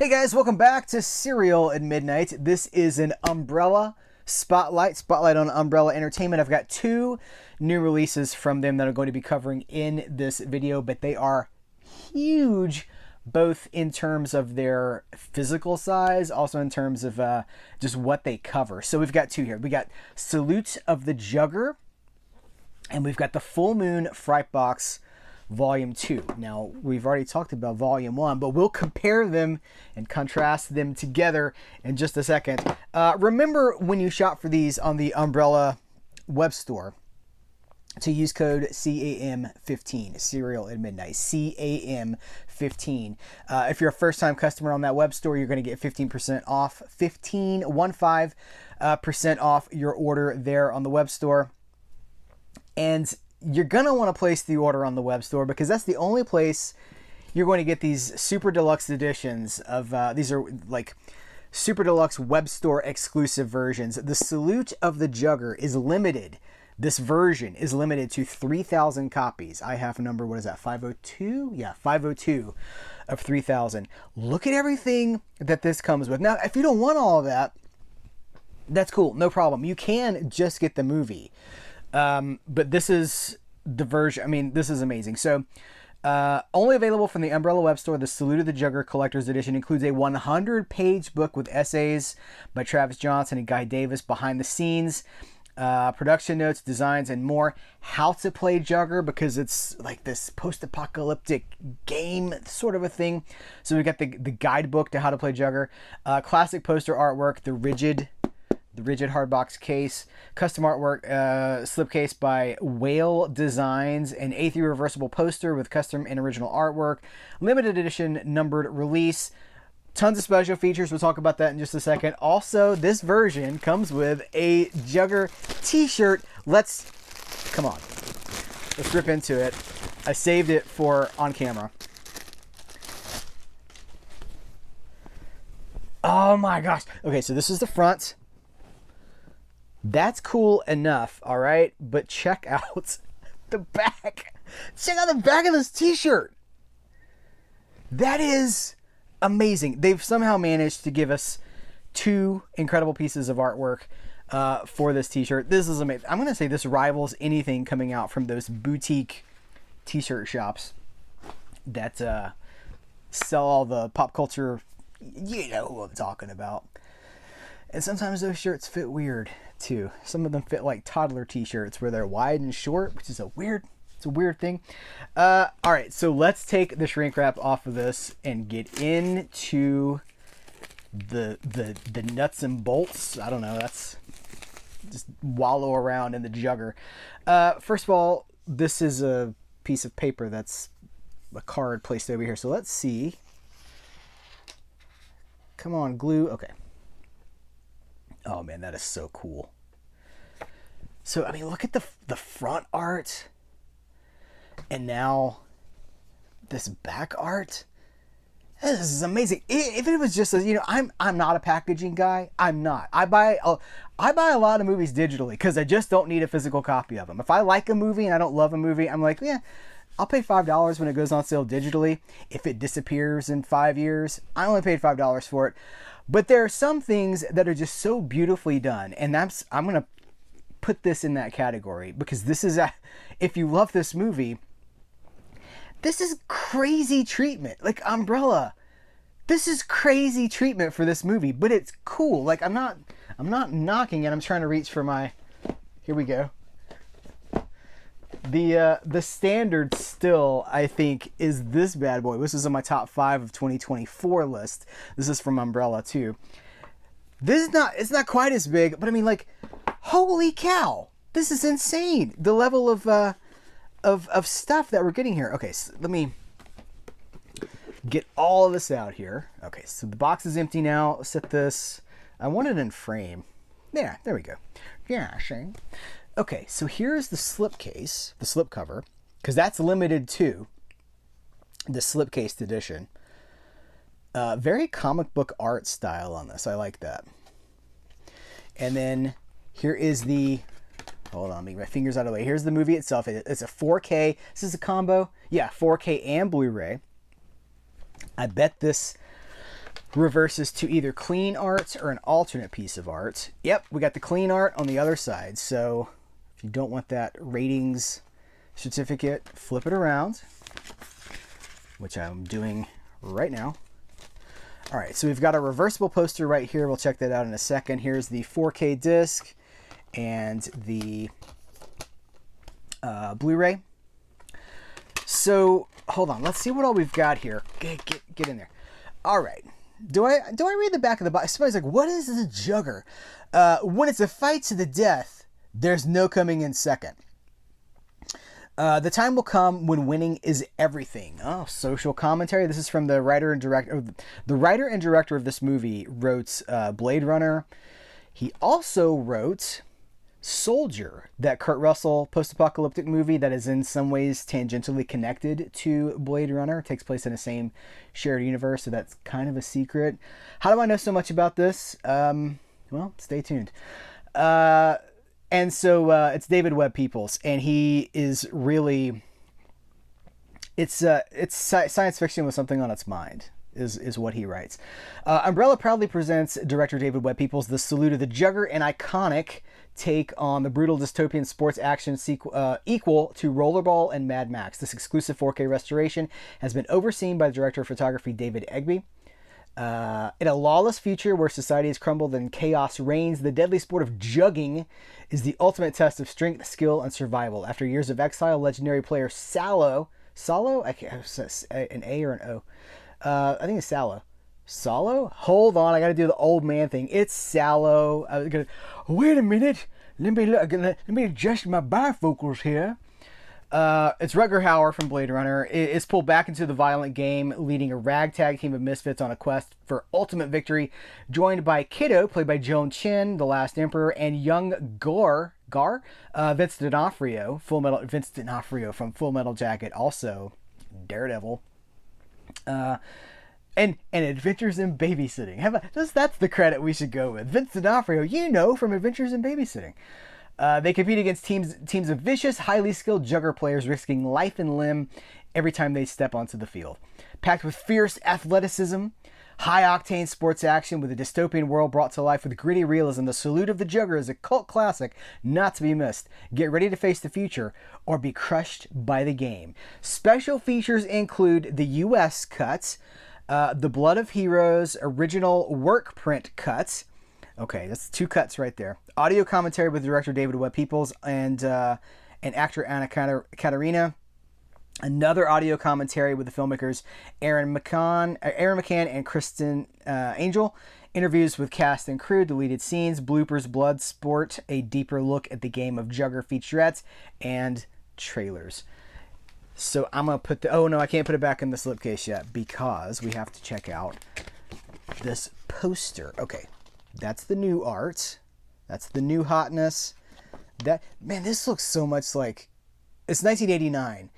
Hey guys, welcome back to Serial at Midnight. This is an Umbrella spotlight on Umbrella Entertainment. I've got two new releases from them that I'm going to be covering in this video, but they are huge, both in terms of their physical size, also in terms of just what they cover. So we've got two here. We got Salute of the Jugger, and we've got the Full Moon Fright Box Volume 2. Now, we've already talked about Volume 1, but we'll compare them and contrast them together in just a second. Remember when you shop for these on the Umbrella web store to use code CAM15, Serial at Midnight, CAM15. If you're a first-time customer on that web store, you're going to get 15% off, 15% off your order there on the web store. And you're going to want to place the order on the web store because that's the only place you're going to get these super deluxe editions of, these are like super deluxe web store exclusive versions. The Salute of the Jugger is limited. This version is limited to 3,000 copies. I have a number, what is that, 502? Yeah, 502 of 3,000. Look at everything that this comes with. Now, if you don't want all of that, that's cool, no problem. You can just get the movie. But this is the version, I mean, this is amazing. So, only available from the Umbrella web store, the Salute of the Jugger Collector's Edition includes a 100-page book with essays by Travis Johnson and Guy Davis behind the scenes, production notes, designs, and more. How to play Jugger, because it's like this post-apocalyptic game sort of a thing. So we got the guidebook to how to play Jugger, classic poster artwork, the rigid hardbox case, custom artwork, slipcase by Whale Designs, an A3 reversible poster with custom and original artwork, limited edition numbered release, tons of special features. We'll talk about that in just a second. Also, this version comes with a Jugger t-shirt. Come on. Let's rip into it. I saved it for on camera. Oh my gosh. Okay, so this is the front. That's cool enough, all right? But check out the back. Check out the back of this t-shirt. That is amazing. They've somehow managed to give us two incredible pieces of artwork for this t-shirt. This is amazing. I'm going to say this rivals anything coming out from those boutique t-shirt shops that sell all the pop culture. You know who I'm talking about. And sometimes those shirts fit weird too. Some of them fit like toddler t-shirts where they're wide and short, which is a weird thing. All right, so let's take the shrink wrap off of this and get into the nuts and bolts. I don't know. That's just wallow around in the Jugger. First of all, this is a piece of paper that's a card placed over here. So let's see. Come on, glue. Okay. Oh man, that is so cool. So, I mean, look at the front art. And now this back art. This is amazing. If it was just, you know, I'm not a packaging guy. I'm not. I buy a lot of movies digitally because I just don't need a physical copy of them. If I like a movie and I don't love a movie, I'm like, yeah, I'll pay $5 when it goes on sale digitally. If it disappears in 5 years, I only paid $5 for it. But there are some things that are just so beautifully done, and I'm going to put this in that category because this is if you love this movie, this is crazy treatment. Like Umbrella, this is crazy treatment for this movie, but it's cool. Like I'm not knocking it. I'm trying to reach for my. Here we go. The standard still, I think, is this bad boy. This is on my top 5 of 2024 list. This is from Umbrella too. It's not quite as big, but I mean, like, holy cow, this is insane. The level of stuff that we're getting here. Okay, so let me get all of this out here. Okay, so the box is empty now. Let's set this. I want it in frame. Yeah, there we go. Yeah, Shane. Okay, so here's the slipcase, the slipcover, because that's limited to the slipcase edition. Very comic book art style on this. I like that. And then here is the, hold on, make my fingers out of the way. Here's the movie itself. It's a 4K. This is a combo. Yeah, 4K and Blu-ray. I bet this reverses to either clean art or an alternate piece of art. Yep, we got the clean art on the other side. So if you don't want that ratings certificate, flip it around, which I'm doing right now. All right, so we've got a reversible poster right here. We'll check that out in a second. Here's the 4K disc and the Blu-ray. So hold on, let's see what all we've got here. Get in there. All right. Do I read the back of the box? Somebody's like, what is a Jugger? When it's a fight to the death, there's no coming in second. The time will come when winning is everything. Oh, social commentary. This is from the writer and director. The writer and director of this movie wrote Blade Runner. He also wrote Soldier, that Kurt Russell post-apocalyptic movie that is in some ways tangentially connected to Blade Runner. It takes place in the same shared universe, so that's kind of a secret. How do I know so much about this? Well, stay tuned. And so it's David Webb Peoples, and he is really, it's science fiction with something on its mind, is what he writes. Umbrella proudly presents director David Webb Peoples' The Salute of the Jugger, an iconic take on the brutal dystopian sports action equal to Rollerball and Mad Max. This exclusive 4K restoration has been overseen by the director of photography David Egby. In a lawless future where society has crumbled and chaos reigns, the deadly sport of jugging is the ultimate test of strength, skill, and survival. After years of exile, legendary player Salo, an A or an O? I think it's Salo. Hold on, I got to do the old man thing. It's Salo. I was gonna. Wait a minute. Let me adjust my bifocals here. It's Rutger Hauer from Blade Runner. It's pulled back into the violent game, leading a ragtag team of misfits on a quest for ultimate victory, joined by Kiddo, played by Joan Chen, the Last Emperor, and young Vince D'Onofrio from Full Metal Jacket, also Daredevil. And Adventures in Babysitting. That's the credit we should go with. Vince D'Onofrio, from Adventures in Babysitting. They compete against teams of vicious, highly skilled Jugger players, risking life and limb every time they step onto the field. Packed with fierce athleticism, high-octane sports action with a dystopian world brought to life with gritty realism, The Salute of the Jugger is a cult classic not to be missed. Get ready to face the future or be crushed by the game. Special features include the US cuts, the Blood of Heroes original work print cuts. Okay, that's 2 cuts right there. Audio commentary with director David Webb Peoples and actor Anna Katarina. Another audio commentary with the filmmakers Aaron McCann and Kristen Angel. Interviews with cast and crew, deleted scenes, bloopers, blood sport, a deeper look at the game of Jugger featurettes, and trailers. So I'm going to put oh no, I can't put it back in the slipcase yet because we have to check out this poster. Okay. That's the new art. That's the new hotness. This looks so much like... It's 1989.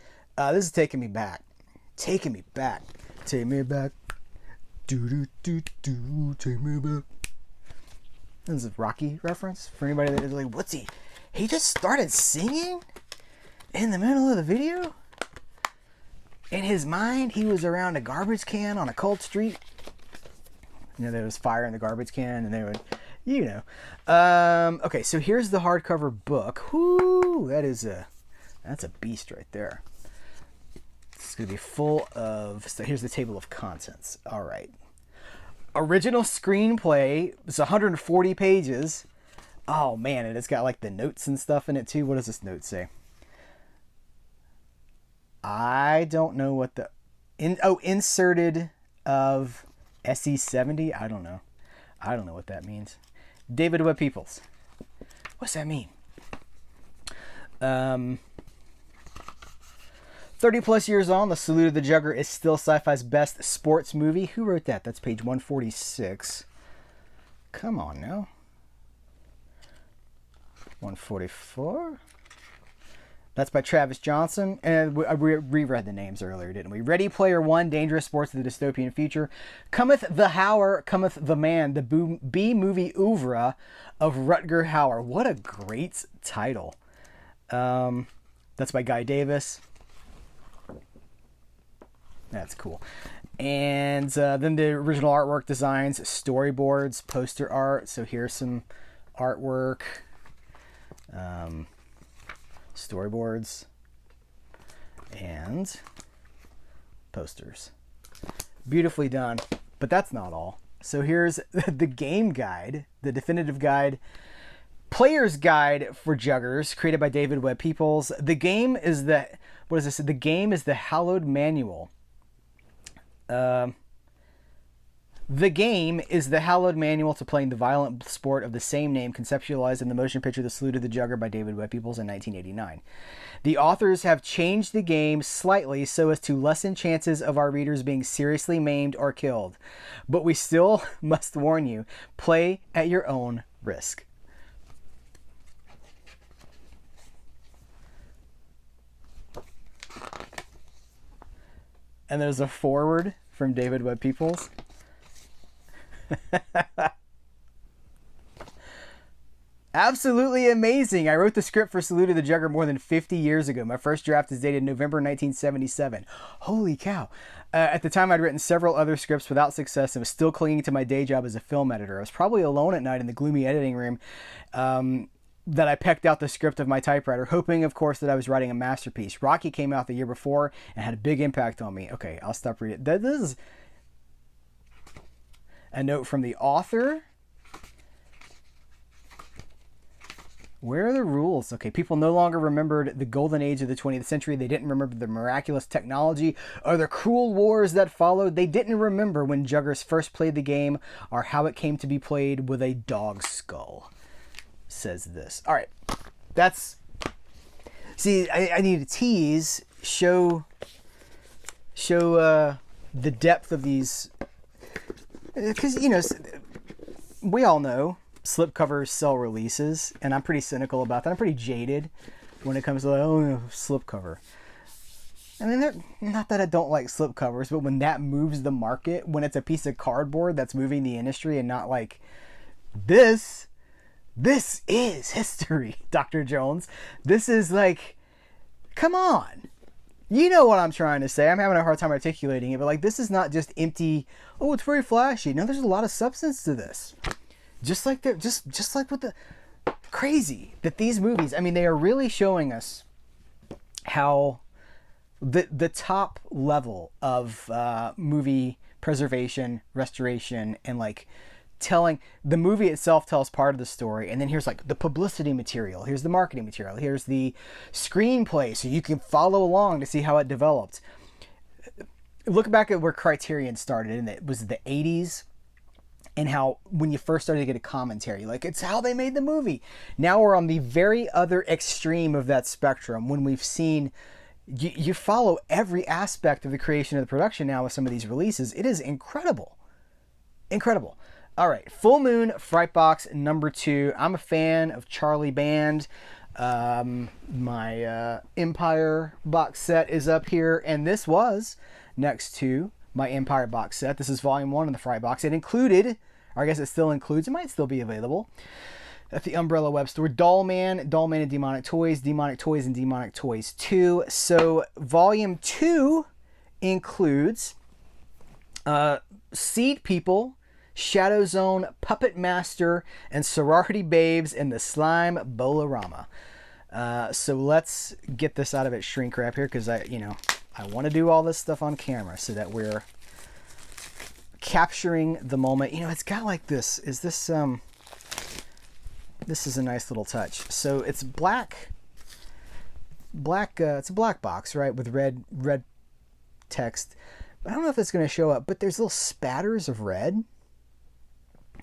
This is taking me back. Take me back. Do take me back. This is a Rocky reference for anybody that is like, what's he? He just started singing in the middle of the video? In his mind, he was around a garbage can on a cold street. There was fire in the garbage can, and they would, Okay, so here's the hardcover book. Whoo, that's a beast right there. It's going to be full of... So here's the table of contents. All right. Original screenplay. It's 140 pages. Oh, man, and it's got, like, the notes and stuff in it, too. What does this note say? I don't know what the... inserted of... SE70? I don't know. I don't know what that means. David Webb Peoples. What's that mean? 30 plus years on, The Salute of the Jugger is still sci-fi's best sports movie. Who wrote that? That's page 146. Come on now. 144. That's by Travis Johnson. And we reread the names earlier, didn't we? Ready Player One, Dangerous Sports of the Dystopian Future. Cometh the Hauer, Cometh the Man, the B-movie oeuvre of Rutger Hauer. What a great title. That's by Guy Davis. That's cool. And then the original artwork designs, storyboards, poster art. So here's some artwork, storyboards, and posters. Beautifully done. But that's not all. So here's the game guide, the definitive guide, player's guide for Juggers, created by David Webb Peoples. The game is the, what is this? The game is the hallowed manual. The game is the hallowed manual to playing the violent sport of the same name, conceptualized in the motion picture The Salute of the Jugger by David Webb Peoples in 1989. The authors have changed the game slightly so as to lessen chances of our readers being seriously maimed or killed. But we still must warn you, play at your own risk. And there's a foreword from David Webb Peoples. Absolutely amazing. I wrote the script for Salute of the Jugger more than 50 years ago. My first draft is dated November 1977. Holy cow. At the time, I'd written several other scripts without success and was still clinging to my day job as a film editor. I was probably alone at night in the gloomy editing room that I pecked out the script of my typewriter, hoping, of course, that I was writing a masterpiece. Rocky came out the year before and had a big impact on me. Okay, I'll stop reading. This is a note from the author. Where are the rules? Okay, people no longer remembered the golden age of the 20th century. They didn't remember the miraculous technology or the cruel wars that followed. They didn't remember when Juggers first played the game or how it came to be played with a dog skull. Says this. All right, that's... See, I need to tease, show the depth of these... Because, you know, we all know slipcovers sell releases, and I'm pretty cynical about that. I'm pretty jaded when it comes to, like, oh, slipcover. I mean, not that I don't like slipcovers, but when that moves the market, when it's a piece of cardboard that's moving the industry and not like, this is history, Dr. Jones. This is like, come on. You know what I'm trying to say. I'm having a hard time articulating it, but like, this is not just empty, oh, it's very flashy. No, there's a lot of substance to this. Just like just like with the crazy that these movies, I mean, they are really showing us how the top level of movie preservation, restoration, and like telling the movie itself tells part of the story, and then here's like the publicity material, here's the marketing material, here's the screenplay, so you can follow along to see how it developed. Look back at where Criterion started, and it was the 80s. And how when you first started to get a commentary, like it's how they made the movie. Now we're on the very other extreme of that spectrum when we've seen, you follow every aspect of the creation of the production now with some of these releases. It is incredible. Incredible. All right, Full Moon Fright Box number 2. I'm a fan of Charlie Band. My Empire box set is up here, and this was next to my Empire box set. This is volume 1 of the Fright Box. It included, or I guess it still includes, it might still be available at the Umbrella web store, Dollman and Demonic Toys, and Demonic Toys 2. So volume 2 includes Seed People, Shadow Zone, Puppet Master, and Sorority Babes in the Slime Bolarama. So let's get this out of its shrink wrap here, because I want to do all this stuff on camera so that we're capturing the moment. It's got like this. This is a nice little touch. So it's black. It's a black box, right, with red text. I don't know if it's going to show up, but there's little spatters of red,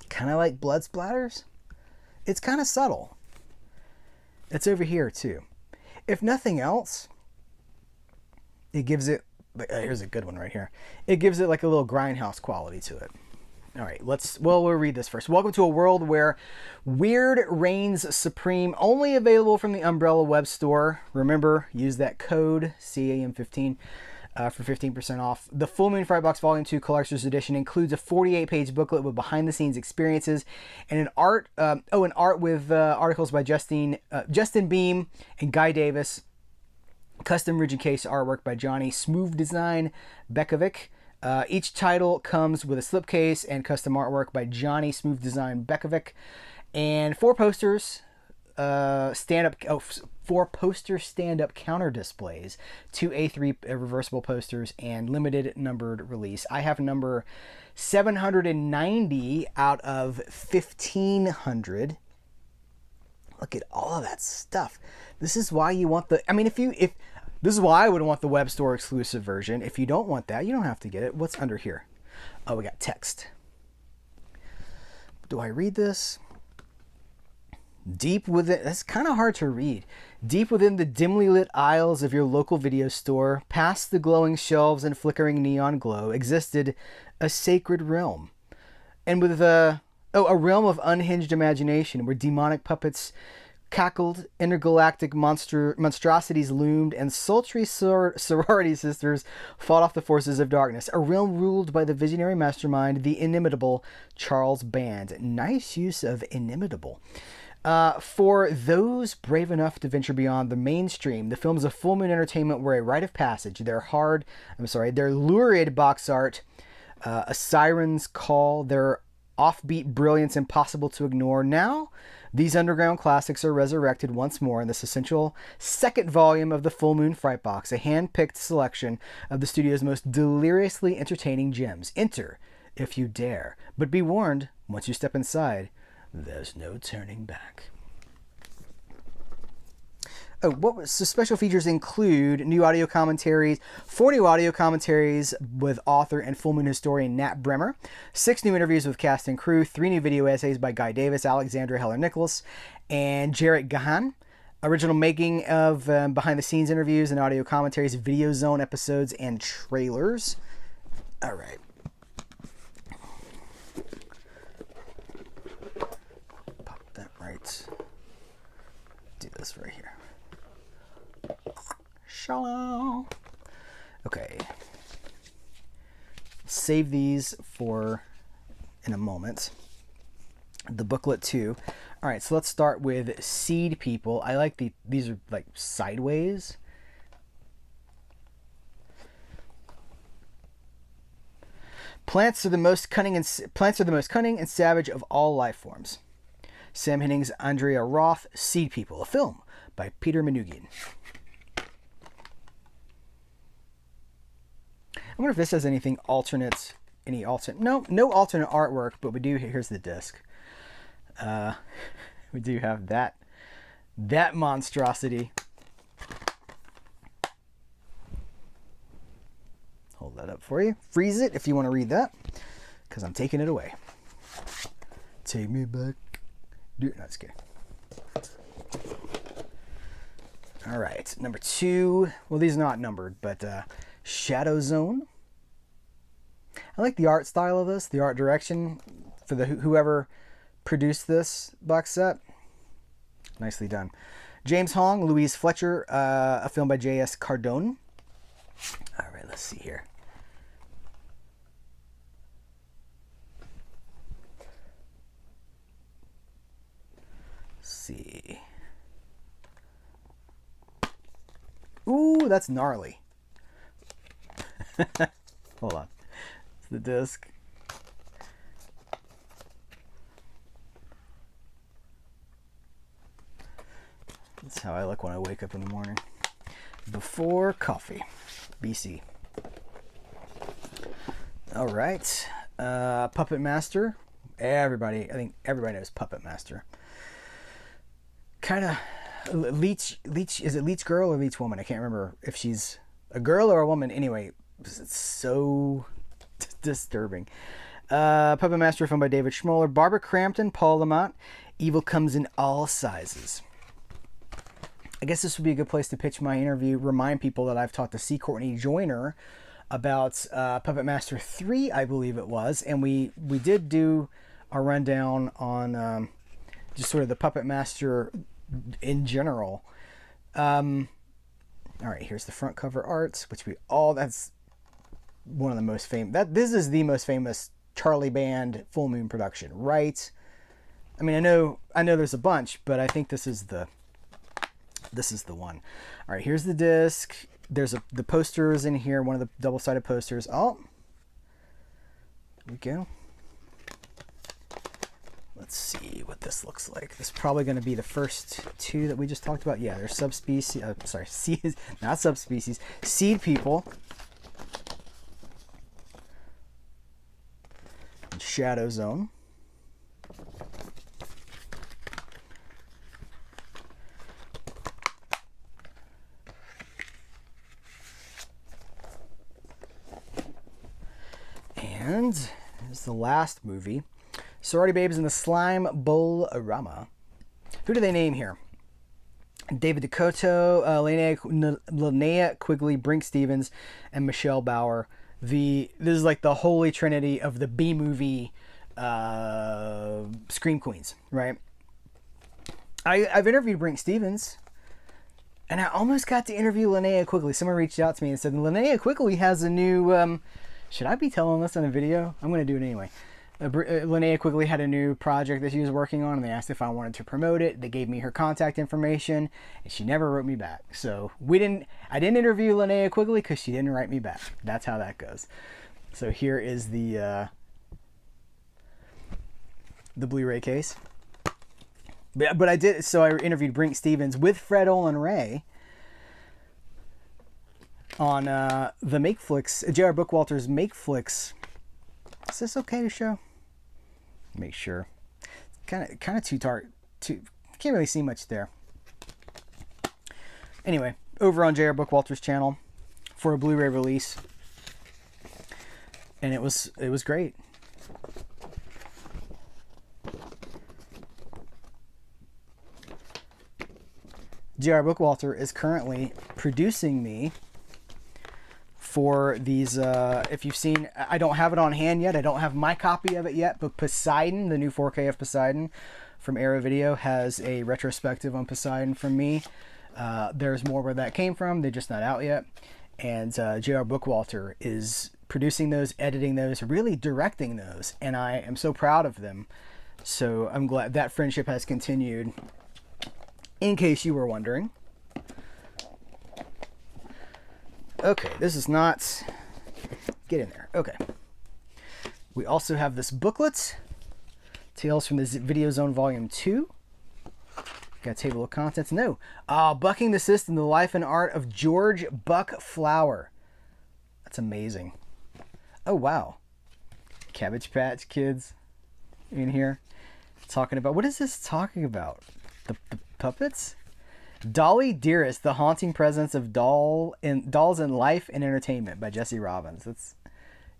kind of like blood splatters. It's kind of subtle. It's over here too. If nothing else, it gives it, here's a good one right here. It gives it like a little grindhouse quality to it. All right, we'll read this first. Welcome to a world where weird reigns supreme, only available from the Umbrella web store. Remember, use that code CAM15 for 15% off. The Full Moon Fright Box Volume 2 Collector's Edition includes a 48-page booklet with behind-the-scenes experiences and an art with articles by Justin Beam and Guy Davis. Custom rigid case artwork by Johnny Smooth Design Bekovic. Each title comes with a slipcase and custom artwork by Johnny Smooth Design Bekovic, and 4 posters, four poster stand-up counter displays, 2 A3 reversible posters, and limited numbered release. I have number 790 out of 1,500. Look at all of that stuff. This is why you want the. I mean, if this is why I would want the web store exclusive version. If you don't want that, you don't have to get it. What's under here? Oh, we got text. Do I read this? Deep within, that's kind of hard to read. Deep within the dimly lit aisles of your local video store, past the glowing shelves and flickering neon glow, existed a sacred realm. And with a realm of unhinged imagination where demonic puppets cackled, intergalactic monstrosities loomed, and sultry sorority sisters fought off the forces of darkness. A realm ruled by the visionary mastermind, the inimitable Charles Band. Nice use of inimitable. For those brave enough to venture beyond the mainstream, the films of Full Moon Entertainment were a rite of passage. Their lurid box art, a siren's call, their offbeat brilliance impossible to ignore. Now, these underground classics are resurrected once more in this essential second volume of the Full Moon Fright Box, a hand-picked selection of the studio's most deliriously entertaining gems. Enter, if you dare. But be warned, once you step inside, there's no turning back. So special features include new audio commentaries, 4 new audio commentaries with author and Full Moon historian Nat Bremer, 6 new interviews with cast and crew, 3 new video essays by Guy Davis, Alexandra Heller-Nicholas, and Jarrett Gahan, original making of behind-the-scenes interviews and audio commentaries, Video Zone episodes, and trailers. All right. Pop that right. Do this right here. Shalom. Okay. Save these for in a moment. The booklet too. All right, so let's start with Seed People. I like these are like sideways. Plants are the most cunning and savage of all life forms. Sam Henning's Andrea Roth, Seed People, a film by Peter Manoogian. I wonder if this has no alternate artwork, but we do. Here's the disc. We do have that monstrosity. Hold that up for you. Freeze it if you want to read that, because I'm taking it away. Take me back. No, just kidding. All right, number 2. Well, these are not numbered, but Shadow Zone. I like the art style of this, the art direction for whoever produced this box set. Nicely done. James Hong, Louise Fletcher, a film by J.S. Cardone. All right, let's see here. Let's see. Ooh, that's gnarly. Hold on. It's the disc. That's how I look when I wake up in the morning. Before coffee. BC. All right. Puppet Master. I think everybody knows Puppet Master. Kind of Leech, is it Leech Girl or Leech Woman? I can't remember if she's a girl or a woman. Anyway, it's so disturbing. Puppet Master, filmed by David Schmoller. Barbara Crampton, Paul Lamont. Evil comes in all sizes. I guess this would be a good place to pitch my interview. Remind people that I've talked to C. Courtney Joyner about Puppet Master 3, I believe it was. And we did do a rundown on just sort of the Puppet Master in general. All right, here's the front cover art, that's one of the most famous. This is the most famous Charlie Band Full Moon production, right? I mean, I know there's a bunch, but I think this is the one. All right, here's the disc. There's the posters in here, one of the double-sided posters. Oh, we go. Let's see what this looks like. This is probably going to be the first two that we just talked about. Yeah, there's subspecies. Sorry, seed, not subspecies. Seed people. And Shadow Zone. And here's the last movie. Sorority Babes in the Slime Bowl-rama. Who do they name here? David Dakota, Linnea Quigley, Brink Stevens, and Michelle Bauer. This is like the holy trinity of the B-movie Scream Queens, right? I've interviewed Brink Stevens, and I almost got to interview Linnea Quigley. Someone reached out to me and said, Linnea Quigley has a new... should I be telling this in a video? I'm going to do it anyway. Linnea Quigley had a new project that she was working on, and they asked if I wanted to promote it. They gave me her contact information, and she never wrote me back. So I didn't interview Linnea Quigley because she didn't write me back. That's how that goes. So here is the Blu-ray case. But I did. So I interviewed Brink Stevens with Fred Olin Ray on the MakeFlix, J.R. Bookwalter's MakeFlix. Is this okay to show? Make sure. Kind of too dark. Can't really see much there. Anyway, over on J.R. Bookwalter's channel for a Blu-ray release, and it was great. J.R. Bookwalter is currently producing me for these, if you've seen, I don't have it on hand yet. I don't have my copy of it yet, but Poseidon, the new 4K of Poseidon from Era Video, has a retrospective on Poseidon from me. There's more where that came from. They're just not out yet. And J.R. Bookwalter is producing those, editing those, really directing those. And I am so proud of them. So I'm glad that friendship has continued, in case you were wondering. Okay, this is not... Get in there. Okay. We also have this booklet, Tales from the Video Zone Volume 2. Got a table of contents. No. Bucking the System, The Life and Art of George Buck Flower. That's amazing. Oh, wow. Cabbage Patch Kids in here. Talking about... What is this talking about? The puppets? Dolly Dearest, The Haunting Presence of Dolls in Life and Entertainment by Jesse Robbins. That's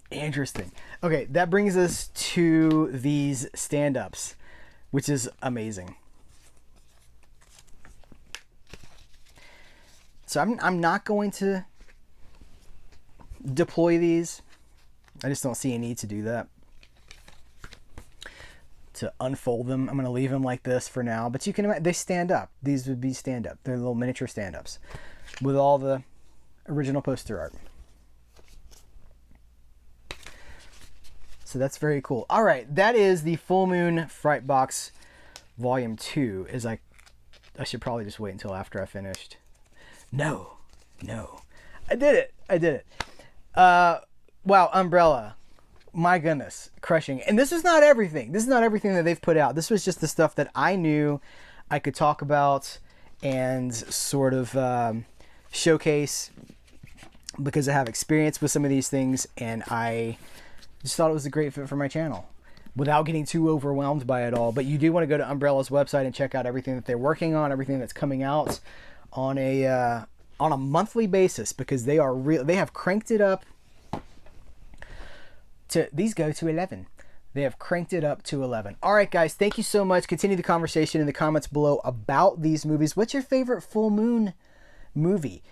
interesting. Okay, that brings us to these stand-ups, which is amazing. So I'm not going to deploy these. I just don't see a need to do that. To unfold them. I'm going to leave them like this for now, but you can imagine they stand up. These would be stand up. They're little miniature stand-ups with all the original poster art. So that's very cool. All right, that is the Full Moon Fright Box Volume 2. I should probably just wait until after I finished. No. I did it. Wow, Umbrella. My goodness, crushing. And this is not everything. This is not everything that they've put out. This was just the stuff that I knew I could talk about and sort of showcase, because I have experience with some of these things, and I just thought it was a great fit for my channel without getting too overwhelmed by it all. But you do want to go to Umbrella's website and check out everything that they're working on, everything that's coming out on a monthly basis, because they are real. They have cranked it up. These go to 11. They have cranked it up to 11. All right, guys, thank you so much. Continue the conversation in the comments below about these movies. What's your favorite full moon movie?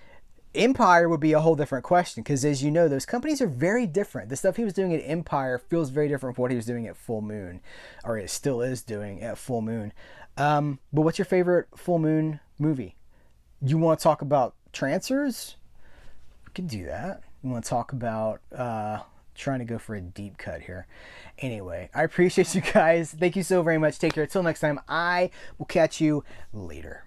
Empire would be a whole different question, because as you know, those companies are very different. The stuff he was doing at Empire feels very different from what he was doing at Full Moon, or it still is doing at Full Moon. But what's your favorite full moon movie? You want to talk about Trancers? We can do that. You want to talk about... trying to go for a deep cut here. Anyway, I appreciate you guys. Thank you so very much. Take care. Until next time, I will catch you later.